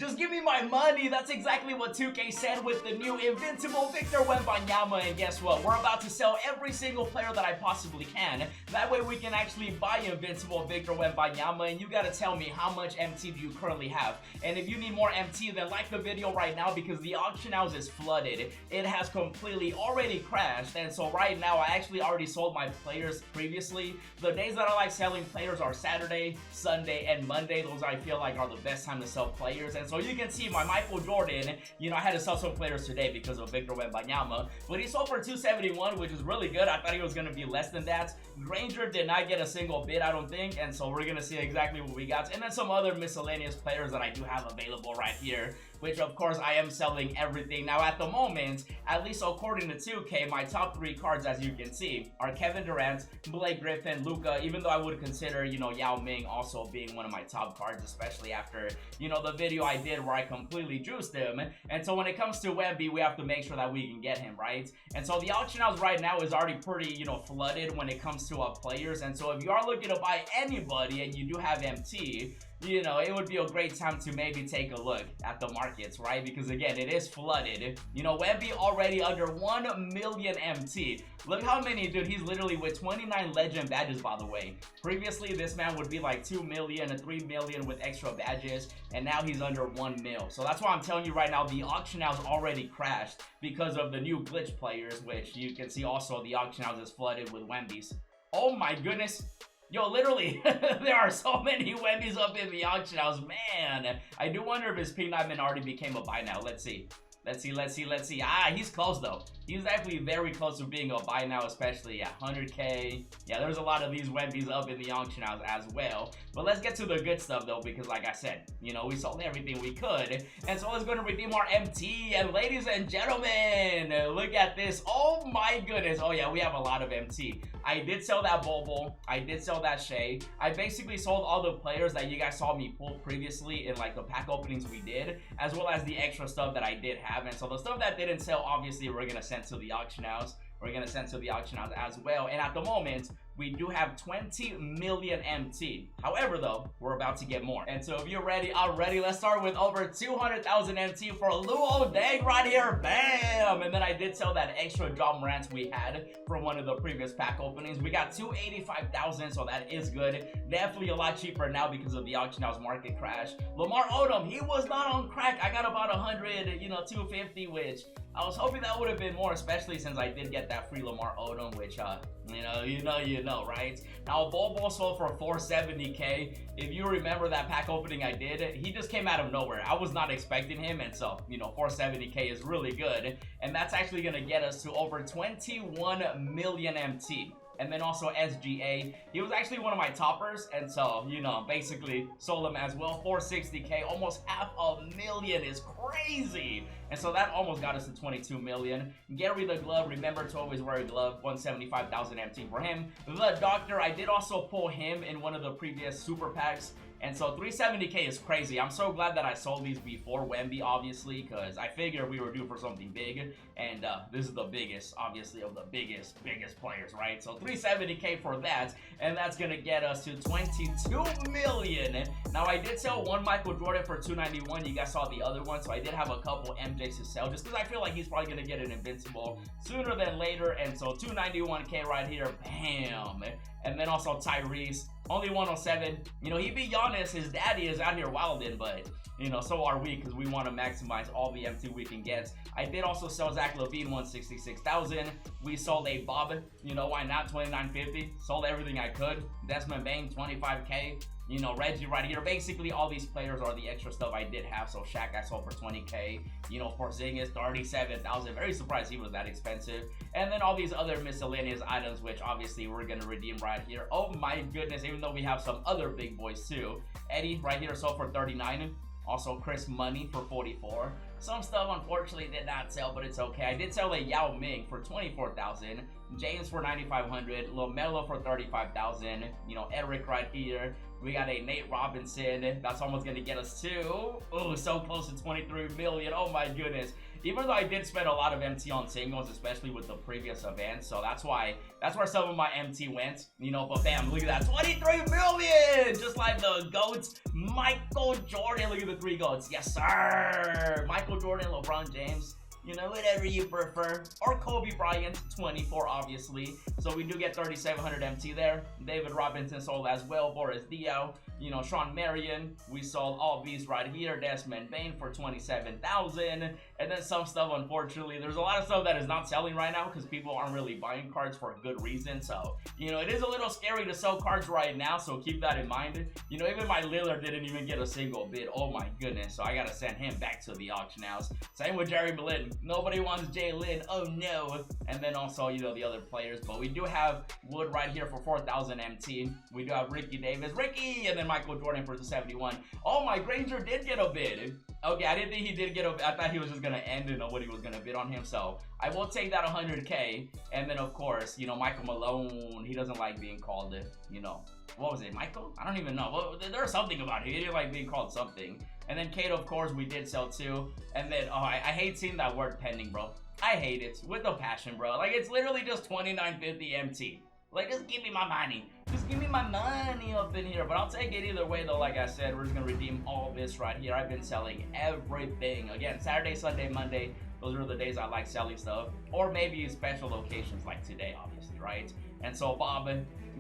Just give me my money. That's exactly what 2K said with the new Invincible Victor Wembanyama. And guess what? We're about to sell every single player that I possibly can. That way we can actually buy Invincible Victor Wembanyama. And you gotta tell me how much MT do you currently have. And if you need more MT, then like the video right now because the auction house is flooded. It has completely already crashed. And so right now I actually already sold my players previously. The days that I like selling players are Saturday, Sunday, and Monday. Those I feel like are the best time to sell players. And so you can see my Michael Jordan, you know, I had to sell some players today because of Victor Wembanyama, but he sold for 271, which is really good. I thought he was going to be less than that. Granger did not get a single bid, I don't think, and so we're going to see exactly what we got. And then some other miscellaneous players that I do have available right here, which of course I am selling everything. Now at the moment, at least according to 2K, my top 3 cards, as you can see, are Kevin Durant, Blake Griffin, Luka, even though I would consider, you know, Yao Ming also being one of my top cards, especially after, you know, the video I did where I completely juiced him. And so when it comes to Wemby, we have to make sure that we can get him, right? And so the auction house right now is already pretty, you know, flooded when it comes to players. And so if you are looking to buy anybody and you do have MT, you know, it would be a great time to maybe take a look at the markets, right? Because again, it is flooded. You know, Wemby already under 1 million MT. Look how many, dude, he's literally with 29 legend badges, by the way. Previously, this man would be like 2 million and 3 million with extra badges, and now he's under 1 mil. So that's why I'm telling you right now, the auction house already crashed because of the new glitch players, which you can see also the auction house is flooded with Wembys. Oh my goodness. Yo, literally, there are so many Wembys up in the auction house, man. I do wonder if his P9 already became a buy now. Let's see. Ah, he's close though. He's actually very close to being a buy now, especially at 100K. Yeah, there's a lot of these Wembys up in the auction house as well. But let's get to the good stuff though, because like I said, you know, we sold everything we could. And so let's go to redeem our MT. And ladies and gentlemen, look at this. Oh my goodness. Oh yeah, we have a lot of MT. I did sell that Bobo. I did sell that Shea. I basically sold all the players that you guys saw me pull previously in like the pack openings we did, as well as the extra stuff that I did have. And so the stuff that didn't sell, obviously we're gonna send to the auction house. We're gonna send to the auction house as well. And at the moment, we do have 20 million MT. However though, we're about to get more. And so if you're ready, I'm ready. Let's start with over 200,000 MT for Luo Deng right here. Bam! And then I did sell that extra Ja Morant we had from one of the previous pack openings. We got 285,000, so that is good. Definitely a lot cheaper now because of the auction house market crash. Lamar Odom, he was not on crack. I got about 100, you know, 250, which I was hoping that would have been more, especially since I did get that free Lamar Odom, which, you know, right? Now, Bobo sold for 470K. If you remember that pack opening I did, he just came out of nowhere. I was not expecting him, and so, you know, 470K is really good. And that's actually going to get us to over 21 million MT. And then also SGA, he was actually one of my toppers, and so, you know, basically sold him as well. 460K, almost 500,000 is crazy. And so that almost got us to 22 million. Gary the Glove, remember to always wear a glove, 175,000 MT for him. The Doctor, I did also pull him in one of the previous super packs. And so 370K is crazy. I'm so glad that I sold these before Wemby, obviously, because I figured we were due for something big. And this is the biggest, obviously, of the biggest players, right? So 370K for that. And that's going to get us to 22 million. Now, I did sell one Michael Jordan for 291. You guys saw the other one. So I did have a couple MJs to sell just because I feel like he's probably going to get an Invincible sooner than later. And so 291K right here. Bam. And then also Tyrese, only 107. You know, he beat Giannis. His daddy is out here wilding, but, you know, so are we because we want to maximize all the MT we can get. I did also sell Zach LaVine, 166,000. We sold a Bob, you know, why not, 2950. Sold everything I could. Desmond Bain, 25K. You know, Reggie right here. Basically, all these players are the extra stuff I did have. So Shaq I sold for 20K. You know, Porzingis, 37,000. Very surprised he was that expensive. And then all these other miscellaneous items, which obviously we're going to redeem right here. Oh my goodness, even though we have some other big boys too. Eddie right here sold for 39. Also Chris Money for 44. Some stuff unfortunately did not sell, but it's okay. I did sell a Yao Ming for 24,000. James for 9,500. LaMelo for 35,000. You know, Eric right here. We got a Nate Robinson. That's almost going to get us to, oh, so close to 23 million. Oh my goodness. even though I did spend a lot of MT on singles, especially with the previous events, so that's where some of my MT went, you know. But bam, look at that, 23 million, just like the GOATs, Michael Jordan. Look at the 3 GOATs, yes sir, Michael Jordan, LeBron James, you know, whatever you prefer, or Kobe Bryant, 24 obviously. So we do get 3,700 MT there. David Robinson sold as well, Boris Diaw, you know, Sean Marion, we sold all these right here, Desmond Bain for 27,000, and then some stuff, unfortunately, there's a lot of stuff that is not selling right now because people aren't really buying cards for a good reason. So, you know, it is a little scary to sell cards right now, so keep that in mind. You know, even my Lillard didn't even get a single bid, oh my goodness, so I gotta send him back to the auction house. Same with Jerry Lin, nobody wants Jay Lin, oh no. And then also, you know, the other players, but we do have Wood right here for 4,000 MT. We do have Ricky Davis, and then Michael Jordan for the 71. Oh, my Granger did get a bid. Okay, I didn't think he did get a bid. I thought he was just gonna end and nobody was gonna bid on him, so I will take that 100K. And then of course, you know, Michael Malone, he doesn't like being called, you know, what was it, Michael? I don't even know. Well, there's something about it. He didn't like being called something. And then Kate, of course, we did sell too. And then, oh, I hate seeing that word pending, bro. I hate it with a passion, bro. Like, it's literally just 29.50 MT. Like, just give me my money. Just give me my money up in here. But I'll take it either way, though. Like I said, we're just going to redeem all this right here. I've been selling everything. Again, Saturday, Sunday, Monday. Those are the days I like selling stuff. Or maybe special occasions like today, obviously, right? And so, Bob,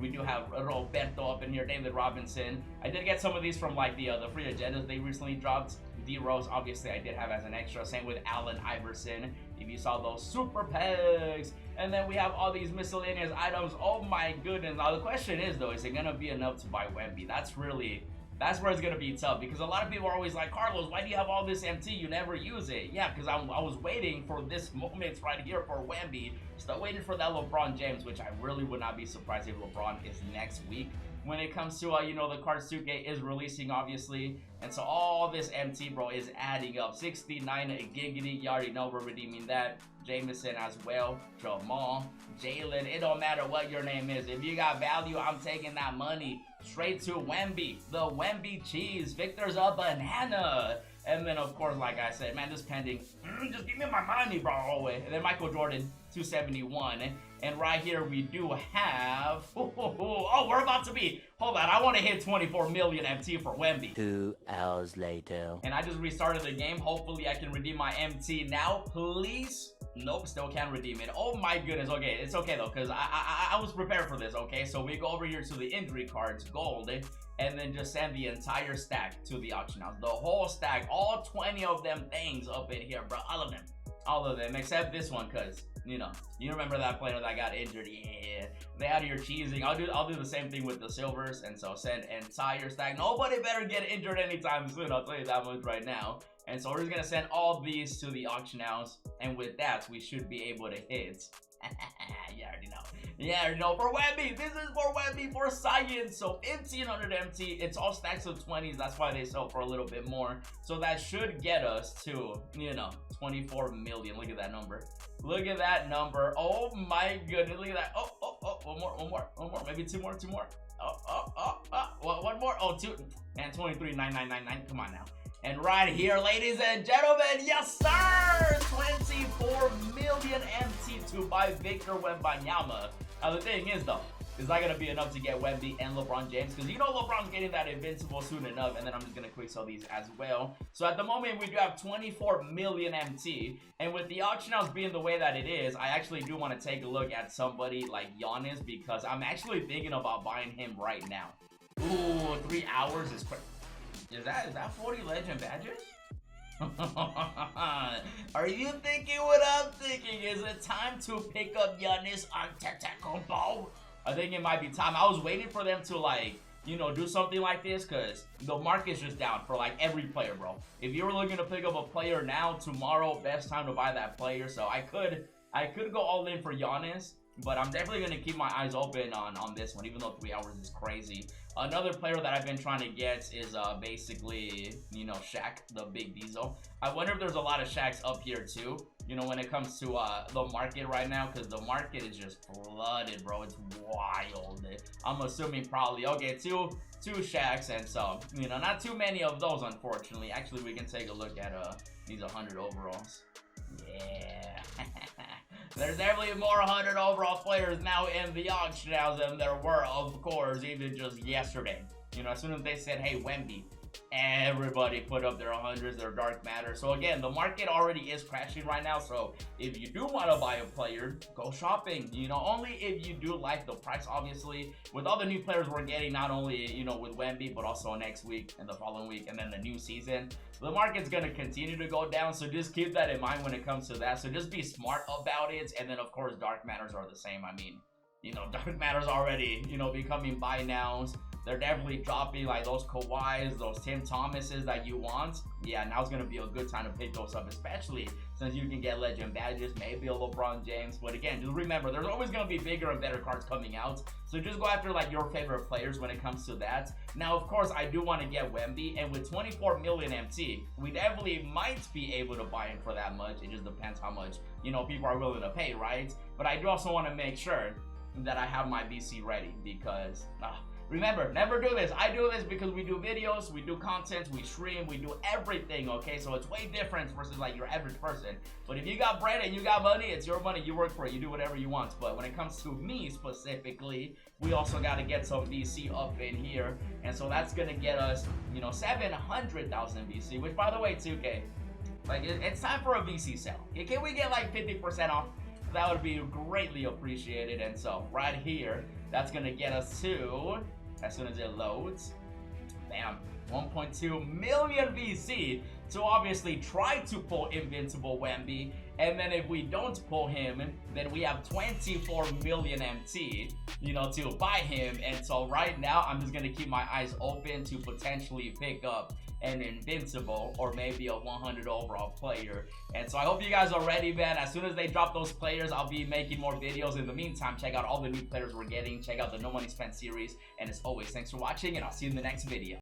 we do have Roberto up in here. David Robinson. I did get some of these from, like, the free agendas they recently dropped. D-Rose, obviously, I did have as an extra. Same with Allen Iverson. If you saw those super pegs. And then we have all these miscellaneous items. Oh my goodness. Now the question is though, is it gonna be enough to buy Wemby? That's where it's gonna be tough, because a lot of people are always like, Carlos, why do you have all this MT? You never use it. Yeah, because I was waiting for this moment right here for Wemby. Still waiting for that LeBron James, which I really would not be surprised if LeBron is next week. When it comes to, you know, the cards 2K is releasing, obviously. And so all this MT, bro, is adding up. 69 giggity. You already know we're redeeming that. Jameson as well. Jamal. Jalen. It don't matter what your name is. If you got value, I'm taking that money straight to Wemby. The Wemby cheese. Victor's a banana. And then, of course, like I said, man, this pending. Just give me my money, bro. And then Michael Jordan, 271. And right here, we do have... Oh, we're about to be... Hold on, I want to hit 24 million MT for Wemby. 2 hours later. And I just restarted the game. Hopefully, I can redeem my MT now, please. Nope, still can't redeem it. Oh my goodness. Okay, it's okay though, because I was prepared for this, okay? So we go over here to the injury cards, gold, and then just send the entire stack to the auction house. The whole stack, all 20 of them things up in here, bro. All of them, except this one, because, you know, you remember that player that got injured. Yeah, they out here cheesing. I'll do the same thing with the silvers, and so send entire stack. Nobody better get injured anytime soon, I'll tell you that much right now. And so we're just gonna send all these to the auction house, and with that, we should be able to hit. You already know. You already know. For Wemby, this is for Wemby, for science. So 1500 MT. It's all stacks of 20s. That's why they sell for a little bit more. So that should get us to, you know, 24 million. Look at that number. Look at that number. Oh my goodness. Look at that. Oh, one more. Maybe two more. One more. Oh, two. And 23,999. Come on now. And right here, ladies and gentlemen, yes sir, 24 million MT to buy Victor Wembanyama. Now the thing is though, is that gonna be enough to get Wemby and LeBron James? Because you know LeBron's getting that Invincible soon enough, and then I'm just gonna quick sell these as well. So at the moment we do have 24 million MT, and with the auction house being the way that it is, I actually do want to take a look at somebody like Giannis, because I'm actually thinking about buying him right now. Ooh, 3 hours is quick. Is that 40 legend badges? Are you thinking what I'm thinking? Is it time to pick up Giannis Antetokounmpo? I think it might be time. I was waiting for them to, like, you know, do something like this, because the market's just down for like every player, bro. If you were looking to pick up a player now, tomorrow, best time to buy that player. So I could go all in for Giannis, but I'm definitely going to keep my eyes open on this one, even though 3 hours is crazy. Another player that I've been trying to get is basically, you know, Shaq, the big Diesel. I wonder if there's a lot of Shaqs up here too, you know, when it comes to the market right now, because the market is just flooded, bro. It's wild. I'm assuming probably, okay, two Shaqs, and so, you know, not too many of those, unfortunately. Actually, we can take a look at these 100 overalls. Yeah. There's definitely more 100 overall players now in the auction house than there were, of course, even just yesterday. You know, as soon as they said, hey, Wemby, everybody put up their 100s, their dark matter. So again, the market already is crashing right now. So if you do want to buy a player, go shopping. You know, only if you do like the price, obviously. With all the new players we're getting, not only, you know, with Wemby, but also next week and the following week and then the new season, the market's going to continue to go down. So just keep that in mind when it comes to that. So just be smart about it. And then, of course, dark matters are the same. I mean, you know, dark matters already, you know, becoming buy nows. They're definitely dropping like those Kawhis, those Tim Thomases that you want. Yeah, now's going to be a good time to pick those up, especially since you can get legend badges, maybe a LeBron James. But again, just remember, there's always going to be bigger and better cards coming out. So just go after like your favorite players when it comes to that. Now, of course, I do want to get Wemby, and with 24 million MT, we definitely might be able to buy him for that much. It just depends how much, you know, people are willing to pay, right? But I do also want to make sure that I have my VC ready because... remember, never do this. I do this because we do videos, we do content, we stream, we do everything, okay? So it's way different versus like your average person. But if you got bread and you got money, it's your money, you work for it, you do whatever you want. But when it comes to me specifically, we also got to get some VC up in here. And so that's going to get us, you know, 700,000 VC, which by the way, 2K, like it's time for a VC sale. Okay, can we get like 50% off? That would be greatly appreciated. And so right here, that's going to get us to... as soon as it loads, bam, 1.2 million VC to obviously try to pull Invincible Wemby. And then if we don't pull him, then we have 24 million MT, you know, to buy him. And so right now, I'm just going to keep my eyes open to potentially pick up an Invincible or maybe a 100 overall player. And so I hope you guys are ready, man. As soon as they drop those players, I'll be making more videos. In the meantime, check out all the new players we're getting. Check out the No Money Spent series. And as always, thanks for watching, and I'll see you in the next video.